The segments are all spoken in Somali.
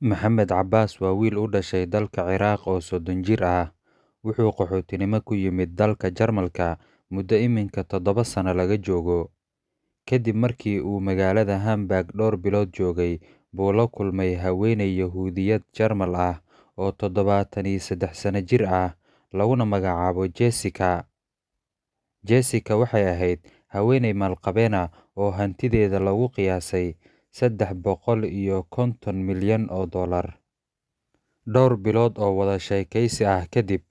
Maxamed Cabbaas waa wiil u dhashay dalka Ciraaq oo 30 jir ah. Wuxuu qaxootinimo ku yimid dalka Jarmalka muddo iminka 7 sano laga joogo. Kadib markii uu magaalada Hamburg dhowr bilood joogay, buu la kulmay haweeney Yahuudiyad Jarmal ah oo 73 sano jir ah, laguna magacaabo Jessica. Jessica waxay ahayd haweeney maalqabeen ah oo hantideeda lagu qiyaasay $350 milyan. Dhowr bilood oo wada sheekaysi ah kadib,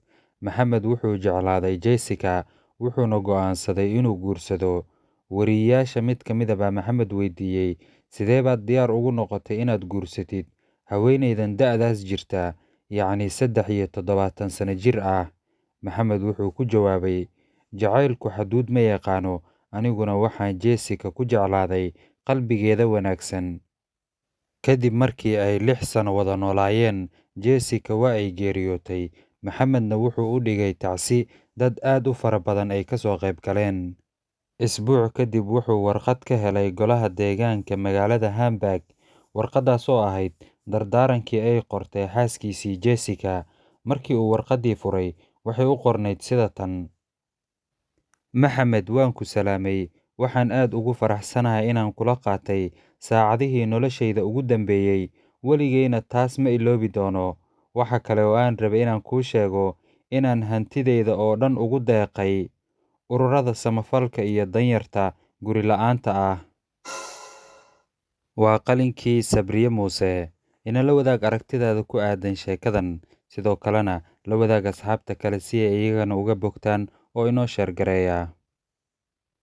Maxamed wuxuu jeclaaday Jessica wuxuuna go'aansaday inuu guursado. Wariyeyaasha mid ka mid ah baa Maxamed weydiiyey, sidee baad diyaar ugu noqotay inaad guursatid haweeneydan da'daas jirta, yacni 73 sano jir ah? Maxamed wuxuu ku jawaabay, jacaylku xuduud ma yaqaano, aniguna waxaan Jessica ku jeclaaday qalbigeeda wanaagsan. Kadib markii ay 6 sano wada noolaayeen, Jessica waa ay geeriyootay. Maxamedna wuxuu u dhigay tacsi dad aad u fara badan ay ka soo qayb galeen. Isbuuc kadib wuxuu warqad ka helay golaha deegaanka magaalada Hamburg. Warqaddaas oo ahayd dardaarankii ay qortay xaaskiisii Jessica. Markii uu warqaddii furay, waxay u qornayd sida tan: Maxamed, waan ku salaamay. Waxaan aad ugu faraxsanahay inaan kula qaatay saacadihii noloshayda ugu dambeeyay. Weligeyna taas ma iloobi doono. Waxa kale oo aan rabay inaan kuu sheego inaan hantidayda oo dhan ugu deeqay ururada samafalka iyo danyarta guri la'aanta ah. Waa qalinkii Sabriye Muuse. Inala wadaag aragtidaada ku aadan sheekadan. Sidoo kalena la wadaag asxaabta kale si ay iyagana uga bogtaan oo inoo sheer gareeya.